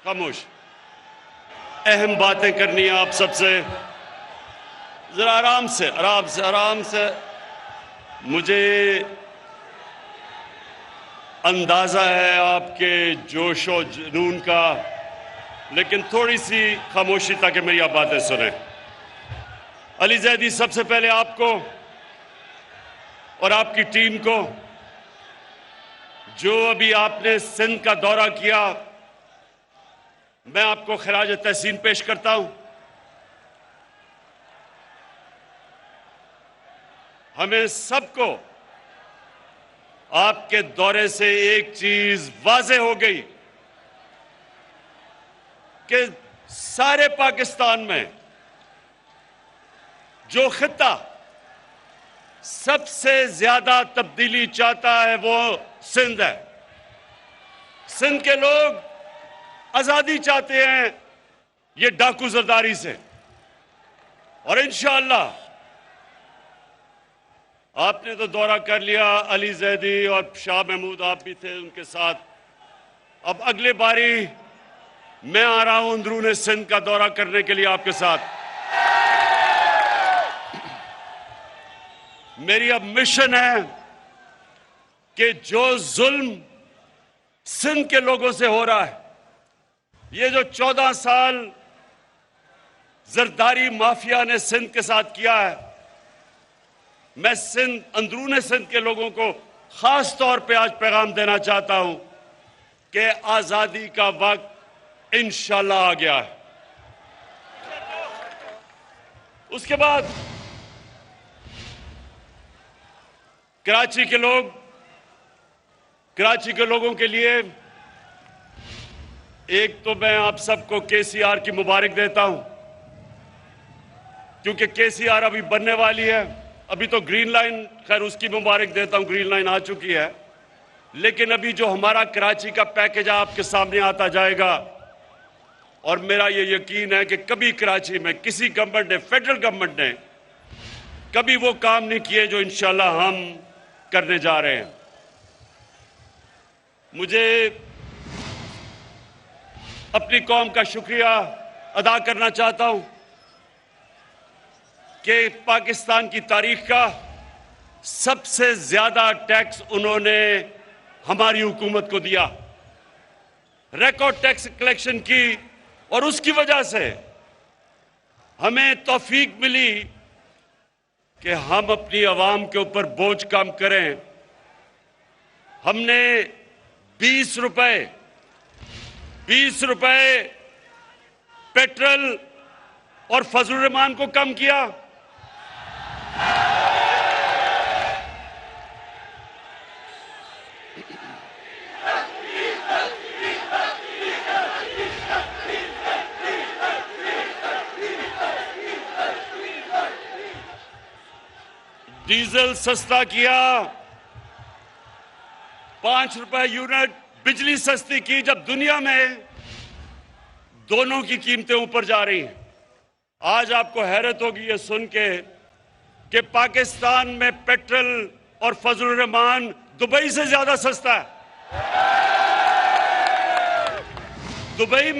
खामोश। अहम बातें करनी है आप सबसे, जरा आराम से आराम से आराम से। मुझे अंदाजा है आपके जोश और जुनून का, लेकिन थोड़ी सी खामोशी ताकि मेरी आप बातें सुने। अली जैदी, सबसे पहले आपको और आपकी टीम को, जो अभी आपने सिंध का दौरा किया, मैं आपको खराज तहसीन पेश करता हूं। हमें सबको आपके दौरे से एक चीज वाज़ेह हो गई कि सारे पाकिस्तान में जो खित्ता सबसे ज्यादा तब्दीली चाहता है वो सिंध है। सिंध के लोग आजादी चाहते हैं ये डाकू जरदारी से, और इंशाअल्लाह आपने तो दौरा कर लिया, अली जैदी और शाह महमूद आप भी थे उनके साथ। अब अगले बारी मैं आ रहा हूं अंदरूने सिंध का दौरा करने के लिए आपके साथ। मेरी अब मिशन है कि जो जुल्म सिंध के लोगों से हो रहा है, ये जो 14 साल जरदारी माफिया ने सिंध के साथ किया है, मैं सिंध, अंदरूने सिंध के लोगों को खास तौर पे आज पैगाम देना चाहता हूं कि आजादी का वक्त इंशाल्लाह आ गया है। उसके बाद कराची के लोगों के लिए एक तो मैं आप सबको केसीआर की मुबारक देता हूं, क्योंकि केसीआर अभी बनने वाली है। अभी तो ग्रीन लाइन, खैर उसकी मुबारक देता हूं, ग्रीन लाइन आ चुकी है, लेकिन अभी जो हमारा कराची का पैकेज आपके सामने आता जाएगा, और मेरा ये यकीन है कि कभी कराची में किसी गवर्नमेंट ने, फेडरल गवर्नमेंट ने कभी वो काम नहीं किए जो इंशाल्लाह हम करने जा रहे हैं। मुझे अपनी कौम का शुक्रिया अदा करना चाहता हूं कि पाकिस्तान की तारीख का सबसे ज्यादा टैक्स उन्होंने हमारी हुकूमत को दिया, रिकॉर्ड टैक्स कलेक्शन की, और उसकी वजह से हमें तौफीक मिली कि हम अपनी आवाम के ऊपर बोझ कम करें। हमने 20 रुपए पेट्रोल और फजलुर रहमान को कम किया। डीजल सस्ता किया, 5 रुपए यूनिट बिजली सस्ती की, जब दुनिया में दोनों की कीमतें ऊपर जा रही हैं। आज आपको हैरत होगी ये सुन के कि पाकिस्तान में पेट्रोल और फजलुर रहमान दुबई से ज्यादा सस्ता है। दुबई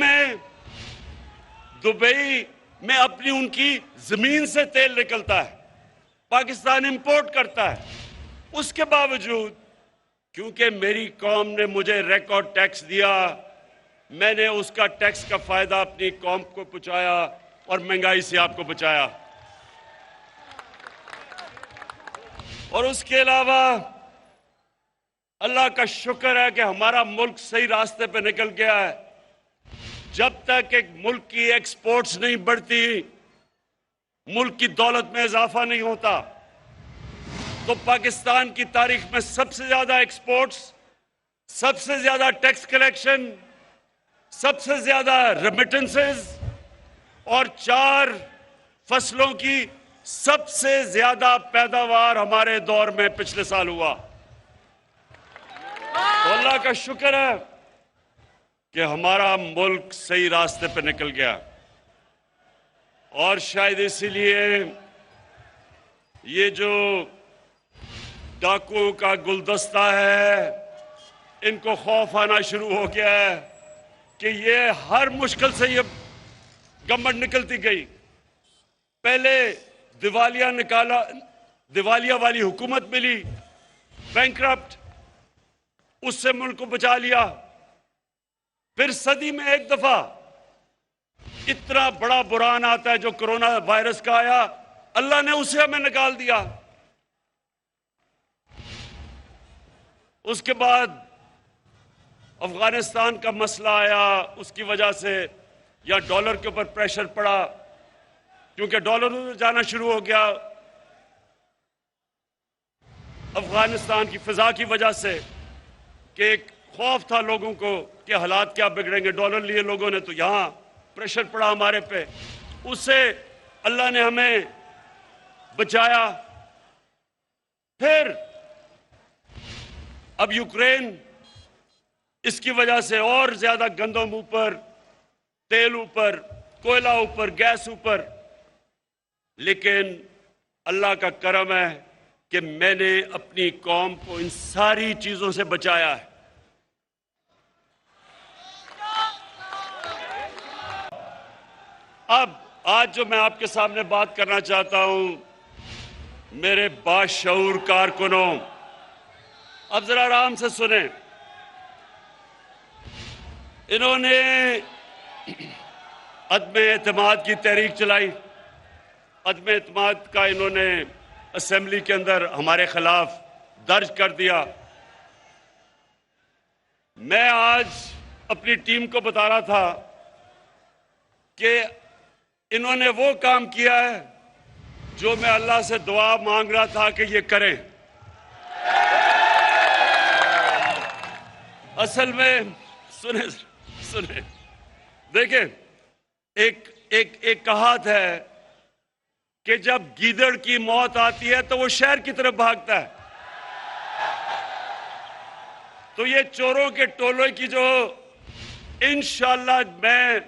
में अपनी उनकी जमीन से तेल निकलता है, पाकिस्तान इंपोर्ट करता है। उसके बावजूद क्योंकि मेरी कौम ने मुझे रिकॉर्ड टैक्स दिया, मैंने उसका टैक्स का फायदा अपनी कौम को पहुंचाया और महंगाई से आपको बचाया। और उसके अलावा अल्लाह का शुक्र है कि हमारा मुल्क सही रास्ते पे निकल गया है। जब तक एक मुल्क की एक्सपोर्ट्स नहीं बढ़ती, मुल्क की दौलत में इजाफा नहीं होता, तो पाकिस्तान की तारीख में सबसे ज्यादा एक्सपोर्ट्स, सबसे ज्यादा टैक्स कलेक्शन, सबसे ज्यादा रेमिटेंसेस और 4 फसलों की सबसे ज्यादा पैदावार हमारे दौर में पिछले साल हुआ। तो अल्लाह का शुक्र है कि हमारा मुल्क सही रास्ते पर निकल गया, और शायद इसीलिए ये जो डाकुओं का गुलदस्ता है, इनको खौफ आना शुरू हो गया है कि ये हर मुश्किल से ये गवर्नमेंट निकलती गई। पहले दिवालिया वाली हुकूमत मिली, बैंकरप्ट, उससे मुल्क को बचा लिया। फिर सदी में एक दफा इतना बड़ा बुरान आता है जो कोरोना वायरस का आया, अल्लाह ने उसे हमें निकाल दिया। उसके बाद अफगानिस्तान का मसला आया, उसकी वजह से या डॉलर के ऊपर प्रेशर पड़ा, क्योंकि डॉलर जाना शुरू हो गया अफगानिस्तान की फिजा की वजह से, कि एक खौफ था लोगों को कि हालात क्या बिगड़ेंगे। डॉलर लिए लोगों ने, तो यहां प्रेशर पड़ा हमारे पे, उससे अल्लाह ने हमें बचाया। फिर अब यूक्रेन, इसकी वजह से और ज्यादा गंदम ऊपर, तेल ऊपर, कोयला ऊपर, गैस ऊपर। लेकिन अल्लाह का करम है कि मैंने अपनी कौम को इन सारी चीजों से बचाया है। अब आज जो मैं आपके सामने बात करना चाहता हूं, मेरे बाशऊर कारकुनों, अब जरा आराम से सुने। इन्होंने अदम एतमाद की तहरीक चलाई। अदम एतमाद का इन्होंने असेंबली के अंदर हमारे खिलाफ दर्ज कर दिया। मैं आज अपनी टीम को बता रहा था कि इन्होंने वो काम किया है जो मैं अल्लाह से दुआ मांग रहा था कि ये करें। असल में सुने सुने, देखें, एक कहावत है कि जब गीदड़ की मौत आती है तो वो शहर की तरफ भागता है। तो ये चोरों के टोलों की जो, इंशाअल्लाह मैं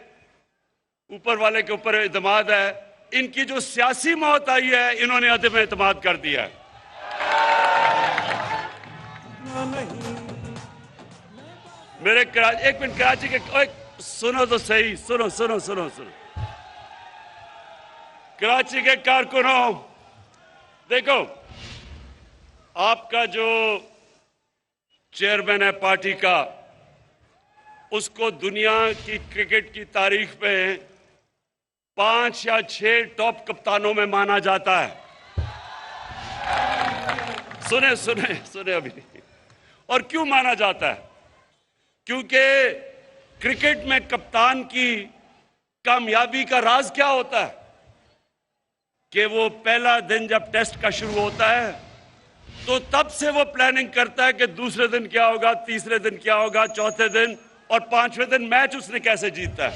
ऊपर वाले के ऊपर एतमाद है, इनकी जो सियासी मौत आई है, इन्होंने अदम एतमाद कर दिया है। मेरे एक मिनट, कराची के, सुनो तो सही, सुनो सुनो सुनो सुनो, कराची के कारकुनों, देखो, आपका जो चेयरमैन है पार्टी का, उसको दुनिया की क्रिकेट की तारीख में 5 या 6 टॉप कप्तानों में माना जाता है। सुने सुने सुने अभी। और क्यों माना जाता है? क्योंकि क्रिकेट में कप्तान की कामयाबी का राज क्या होता है कि वो पहला दिन जब टेस्ट का शुरू होता है तो तब से वो प्लानिंग करता है कि दूसरे दिन क्या होगा, तीसरे दिन क्या होगा, चौथे दिन और 5वें दिन मैच उसने कैसे जीता है।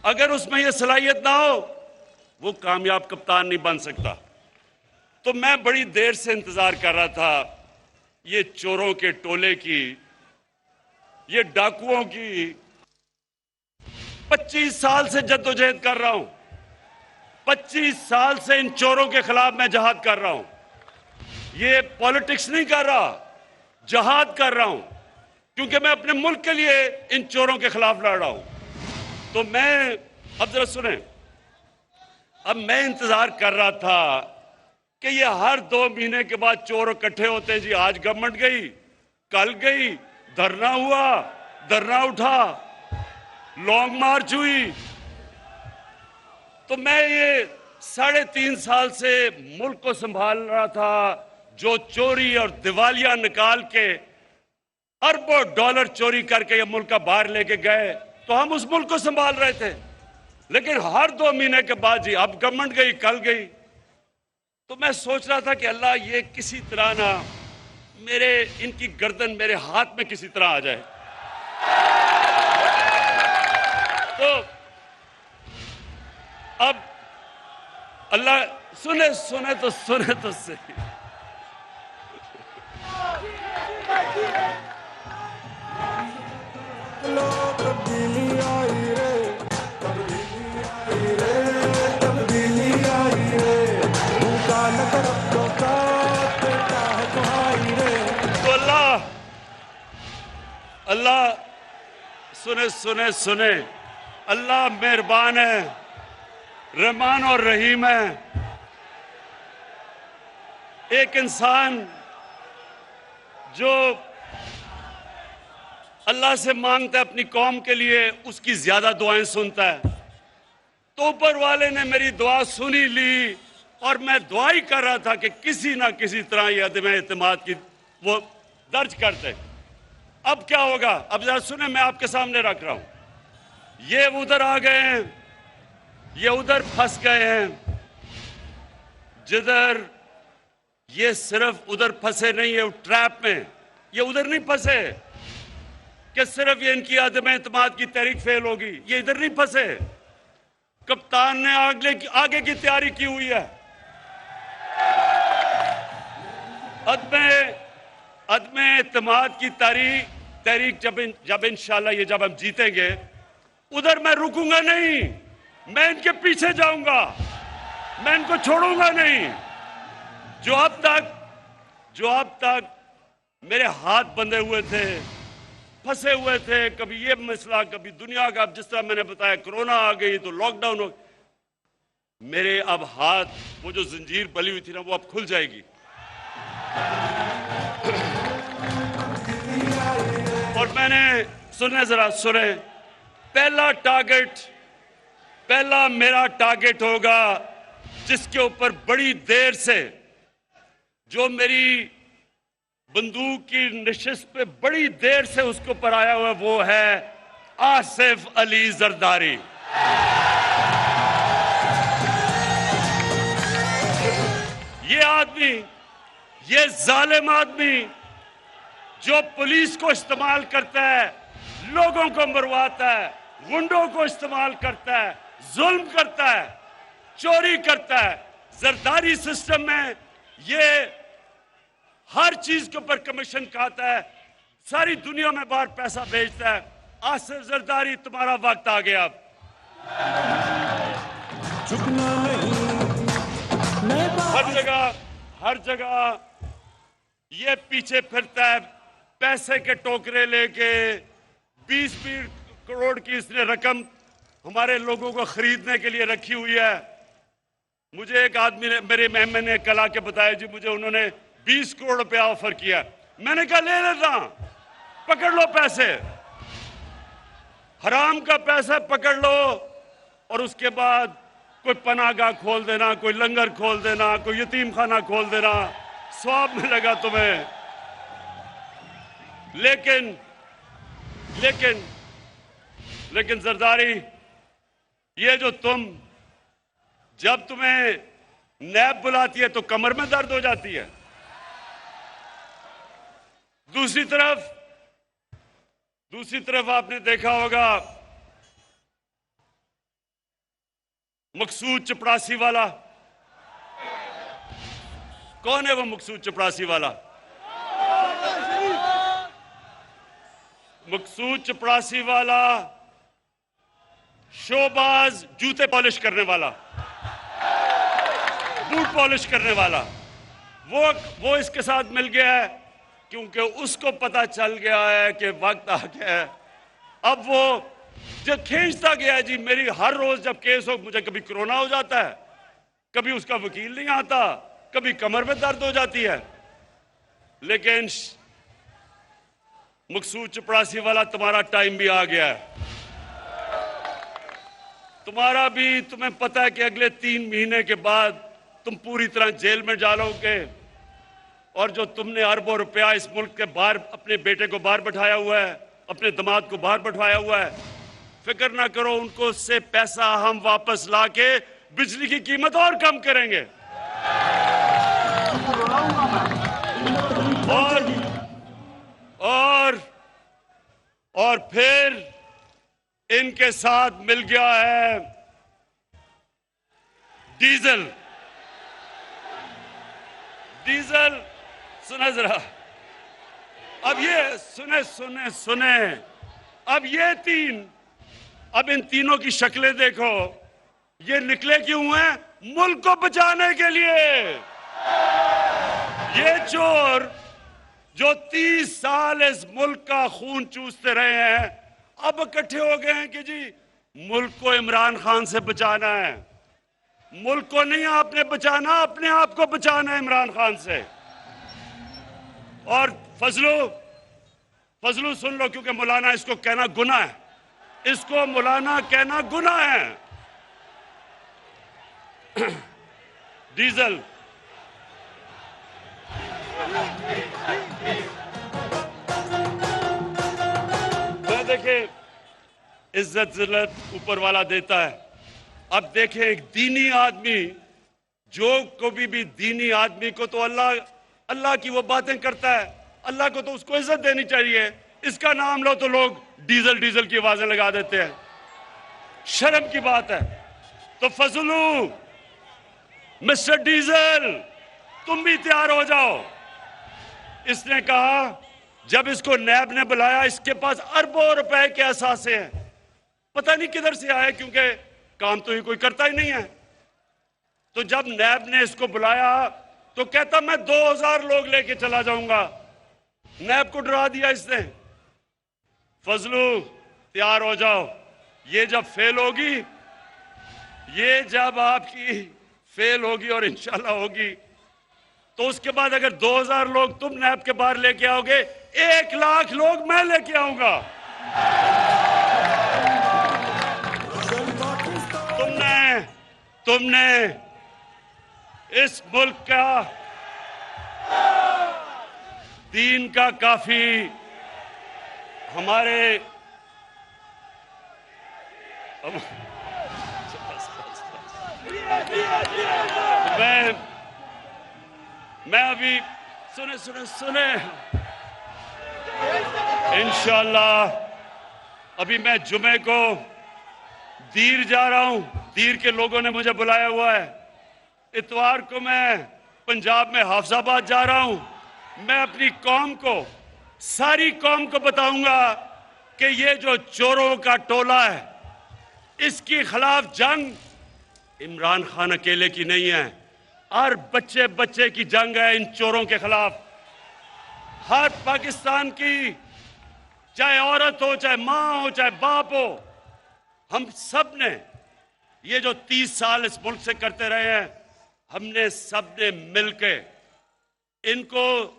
अगर उसमें ये सलाहियत ना हो, वो कामयाब कप्तान नहीं बन सकता। तो मैं बड़ी देर से इंतजार कर रहा था ये चोरों के टोले की, ये डाकुओं की। 25 साल से जद्दोजहद कर रहा हूं, 25 साल से इन चोरों के खिलाफ मैं जहाद कर रहा हूं। ये पॉलिटिक्स नहीं कर रहा, जहाद कर रहा हूं, क्योंकि मैं अपने मुल्क के लिए इन चोरों के खिलाफ लड़ रहा हूं। तो मैं, अब जरा सुने, अब मैं इंतजार कर रहा था कि ये हर 2 महीने के बाद चोर इकट्ठे होते हैं जी। आज गवर्नमेंट गई, कल गई, धरना हुआ, धरना उठा, लॉन्ग मार्च हुई। तो मैं ये 3.5 साल से मुल्क को संभाल रहा था। जो चोरी और दिवालिया निकाल के अरबों डॉलर चोरी करके ये मुल्क का बाहर लेके गए, तो हम उस मुल्क को संभाल रहे थे। लेकिन हर 2 महीने के बाद जी, अब गवर्नमेंट गई, कल गई। तो मैं सोच रहा था कि अल्लाह, ये किसी तरह ना इनकी गर्दन मेरे हाथ में किसी तरह आ जाए। तो अब अल्लाह, सुने तो सही। तो अल्लाह सुने सुने सुने, अल्लाह मेहरबान है, रहमान और रहीम है। एक इंसान जो अल्लाह से मांगता है अपनी कौम के लिए, उसकी ज्यादा दुआएं सुनता है। तो ऊपर वाले ने मेरी दुआ सुनी ली और मैं दुआ ही कर रहा था कि किसी ना किसी तरह ये अदम एतमाद की वो दर्ज करते। अब क्या होगा, अब जरा सुने, मैं आपके सामने रख रहा हूं। ये उधर आ गए हैं, ये उधर फंस गए हैं, जिधर ये सिर्फ उधर फंसे नहीं है ट्रैप में, ये उधर नहीं फंसे कि सिर्फ ये इनकी अदम एतमाद की तहरीक फेल होगी, ये इधर नहीं फंसे। कप्तान ने आगे की तैयारी की हुई है। अदम एतमाद की तहरीक जब इंशाल्लाह ये जब हम जीतेंगे, उधर मैं रुकूंगा नहीं, मैं इनके पीछे जाऊंगा, मैं इनको छोड़ूंगा नहीं। जो अब तक मेरे हाथ बंधे हुए थे, फंसे हुए थे, कभी ये मसला, कभी दुनिया का, अब जिस तरह मैंने बताया कोरोना आ गई तो लॉकडाउन हो, मेरे अब हाथ, वो जो जंजीर बली हुई थी ना, वो अब खुल जाएगी। और मैंने जरा सुने, पहला मेरा टारगेट होगा जिसके ऊपर बड़ी देर से, जो मेरी बंदूक की नशिस्त पे बड़ी देर से उसके ऊपर आया हुआ, वो है आसिफ अली जरदारी। ये आदमी, ये जालिम आदमी जो पुलिस को इस्तेमाल करता है, लोगों को मरवाता है, गुंडों को इस्तेमाल करता है, जुल्म करता है, चोरी करता है। जरदारी सिस्टम में ये हर चीज के ऊपर कमीशन खाता है, सारी दुनिया में बाहर पैसा भेजता है। आसिफ जरदारी, तुम्हारा वक्त आ गया। अब हर जगह ये पीछे फिरता है, पैसे के टोकरे लेके। 20-20 करोड़ की इसने रकम हमारे लोगों को खरीदने के लिए रखी हुई है। मुझे एक आदमी ने, मेरे मेहमान ने कल आके बताया, जी मुझे उन्होंने 20 करोड़ रुपया ऑफर किया। मैंने कहा ले लेता, पकड़ लो पैसे, हराम का पैसा पकड़ लो, और उसके बाद कोई पनाहगाह खोल देना, कोई लंगर खोल देना, कोई यतीम खाना खोल देना, स्वाब मिलेगा तुम्हें। लेकिन जरदारी, ये जो जब तुम्हें नैब बुलाती है तो कमर में दर्द हो जाती है। दूसरी तरफ आपने देखा होगा मकसूद चपरासी वाला। कौन है वो मकसूद चपरासी वाला? मकसूद चपरासी वाला शोबाज, जूते पॉलिश करने वाला, बूट पॉलिश करने वाला, वो इसके साथ मिल गया है, क्योंकि उसको पता चल गया है कि वक्त आ गया है। अब वो जो खींचता गया है, जी मेरी हर रोज जब केस हो, मुझे कभी कोरोना हो जाता है, कभी उसका वकील नहीं आता, कभी कमर में दर्द हो जाती है। लेकिन मकसूद चपरासी वाला, तुम्हारा टाइम भी आ गया है। तुम्हें पता है कि अगले 3 महीने के बाद तुम पूरी तरह जेल में डालोगे, और जो तुमने अरबों रुपया इस मुल्क के बाहर, अपने बेटे को बाहर बैठाया हुआ है, अपने दामाद को बाहर बैठाया हुआ है, फिक्र ना करो, उनको से पैसा हम वापस लाके बिजली की कीमत और कम करेंगे। और फिर इनके साथ मिल गया है डीजल। सुना जरा, अब ये सुने, अब इन तीनों की शक्लें देखो, ये निकले क्यों हैं? मुल्क को बचाने के लिए। ये चोर जो 30 साल इस मुल्क का खून चूसते रहे हैं, अब इकट्ठे हो गए हैं कि जी मुल्क को इमरान खान से बचाना है। मुल्क को नहीं आपने बचाना, अपने आप को बचाना है इमरान खान से। और फजलू सुन लो, क्योंकि मौलाना इसको कहना गुनाह है, इसको मौलाना कहना गुनाह है। डीजल देखें, इज्जत जिल्लत ऊपर वाला देता है। अब देखें, एक दीनी आदमी, जो कभी भी दीनी आदमी को तो अल्लाह की वो बातें करता है, अल्लाह को तो उसको इज्जत देनी चाहिए। इसका नाम लो तो लोग डीजल डीजल की आवाजें लगा देते हैं, शर्म की बात है। तो फजलू, मिस्टर डीजल, तुम भी तैयार हो जाओ। इसने कहा, जब इसको नैब ने बुलाया, इसके पास अरबों रुपए के असासे हैं, पता नहीं किधर से आए, क्योंकि काम तो ये कोई करता ही नहीं है। तो जब नैब ने इसको बुलाया तो कहता मैं 2000 लोग लेके चला जाऊंगा। नैब को डरा दिया इसने। फजलू, तैयार हो जाओ, ये जब फेल होगी, ये जब आपकी फेल होगी और इंशाल्लाह होगी, तो उसके बाद अगर 2000 लोग तुम नैब के बाहर लेके आओगे, 1 लाख लोग मैं लेके आऊंगा। तुमने इस मुल्क का दीन का काफी हमारे मैं अभी सुने इंशाअल्लाह अभी मैं जुमे को दीर जा रहा हूं। दीर के लोगों ने मुझे बुलाया हुआ है। इतवार को मैं पंजाब में हाफिजाबाद जा रहा हूं। मैं अपनी कौम को, सारी कौम को बताऊंगा कि ये जो चोरों का टोला है, इसके खिलाफ जंग इमरान खान अकेले की नहीं है, हर बच्चे बच्चे की जंग है इन चोरों के खिलाफ। हर पाकिस्तान की, चाहे औरत हो, चाहे मां हो, चाहे बाप हो, हम सब ने ये जो 30 साल इस मुल्क से करते रहे हैं, हमने सबने मिलके इनको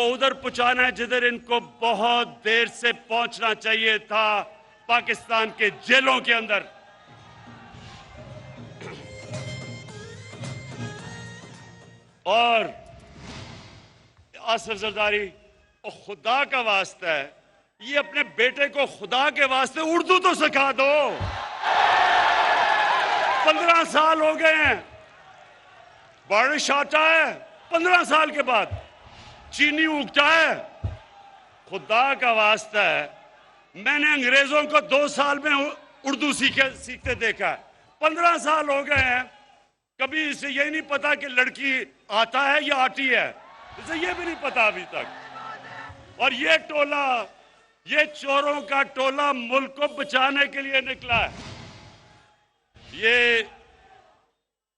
उधर पहुंचाना है जिधर इनको बहुत देर से पहुंचना चाहिए था, पाकिस्तान के जेलों के अंदर। और आसिफ जरदारी, खुदा का वास्ता है, ये अपने बेटे को खुदा के वास्ते उर्दू तो सिखा दो। 15 साल हो गए हैं, बारिश आता है 15 साल के बाद, चीनी उगता है। खुदा का वास्ता है, मैंने अंग्रेजों को 2 साल में उर्दू सीखते देखा है। 15 साल हो गए हैं, कभी इसे यही नहीं पता कि लड़की आता है या आती है, इसे ये भी नहीं पता अभी तक। और ये टोला, ये चोरों का टोला मुल्क को बचाने के लिए निकला है।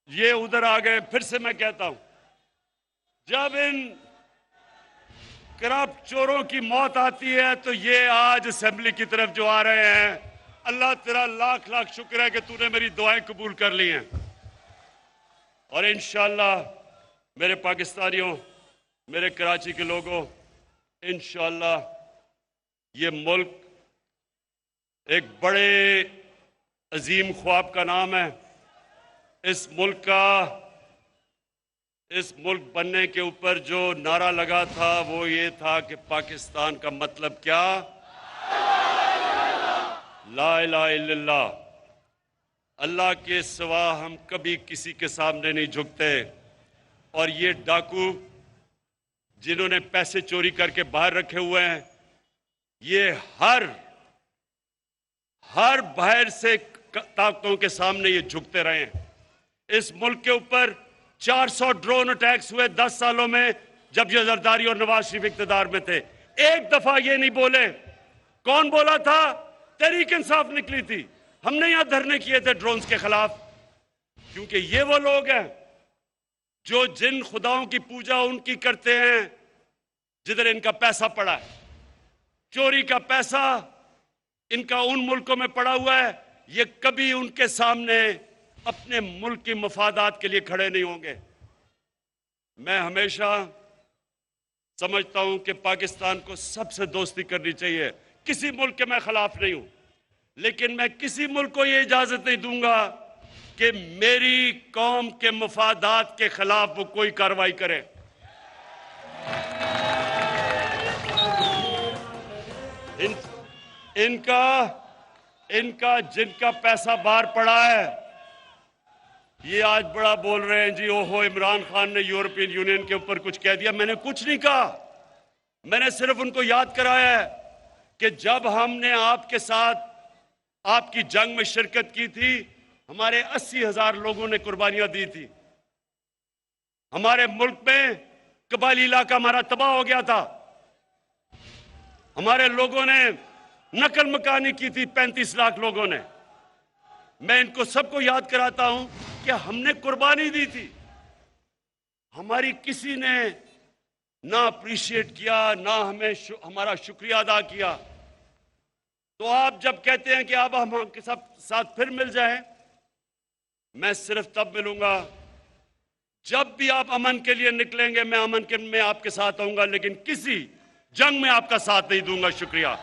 ये उधर आ गए। फिर से मैं कहता हूं, जब इन करप्ट चोरों की मौत आती है तो ये आज असेंबली की तरफ जो आ रहे हैं, अल्लाह तेरा लाख लाख शुक्र है कि तूने मेरी दुआएं कबूल कर ली हैं। और इंशाअल्लाह मेरे पाकिस्तानियों, मेरे कराची के लोगों, इंशाअल्लाह ये मुल्क एक बड़े अजीम ख्वाब का नाम है। इस मुल्क बनने के ऊपर जो नारा लगा था वो ये था कि पाकिस्तान का मतलब क्या? ला इलाहा इल्लल्लाह। अल्लाह के सिवा हम कभी किसी के सामने नहीं झुकते। और ये डाकू जिन्होंने पैसे चोरी करके बाहर रखे हुए हैं, ये हर बाहर से ताकतों के सामने ये झुकते रहे हैं। इस मुल्क के ऊपर 400 ड्रोन अटैक्स हुए 10 सालों में, जब ये जरदारी और नवाज शरीफ इख्तियार में थे। एक दफा ये नहीं बोले। कौन बोला था? तहरीक इंसाफ निकली थी। हमने यहां धरने किए थे ड्रोन्स के खिलाफ, क्योंकि ये वो लोग हैं जो जिन खुदाओं की पूजा उनकी करते हैं जिधर इनका पैसा पड़ा है। चोरी का पैसा इनका उन मुल्कों में पड़ा हुआ है, ये कभी उनके सामने अपने मुल्क की मफादात के लिए खड़े नहीं होंगे। मैं हमेशा समझता हूं कि पाकिस्तान को सबसे दोस्ती करनी चाहिए। किसी मुल्क के मैं खिलाफ नहीं हूं, लेकिन मैं किसी मुल्क को ये इजाजत नहीं दूंगा कि मेरी कौम के मफादात के खिलाफ वो कोई कार्रवाई करे। इनका जिनका पैसा बाहर पड़ा है, ये आज बड़ा बोल रहे हैं जी, ओहो इमरान खान ने यूरोपियन यूनियन के ऊपर कुछ कह दिया। मैंने कुछ नहीं कहा, मैंने सिर्फ उनको याद कराया है कि जब हमने आपके साथ आपकी जंग में शिरकत की थी, हमारे 80,000 लोगों ने कुर्बानियां दी थी। हमारे मुल्क में कबायली इलाका हमारा तबाह हो गया था। हमारे लोगों ने नकल मकानी की थी, 35 लाख लोगों ने। मैं इनको सबको याद कराता हूं कि हमने कुर्बानी दी थी। हमारी किसी ने ना अप्रिशिएट किया, ना हमें हमारा शुक्रिया अदा किया। तो आप जब कहते हैं कि अब हम आपके साथ फिर मिल जाएं, मैं सिर्फ तब मिलूंगा जब भी आप अमन के लिए निकलेंगे। मैं अमन के में आपके साथ आऊंगा, लेकिन किसी जंग में आपका साथ नहीं दूंगा। शुक्रिया।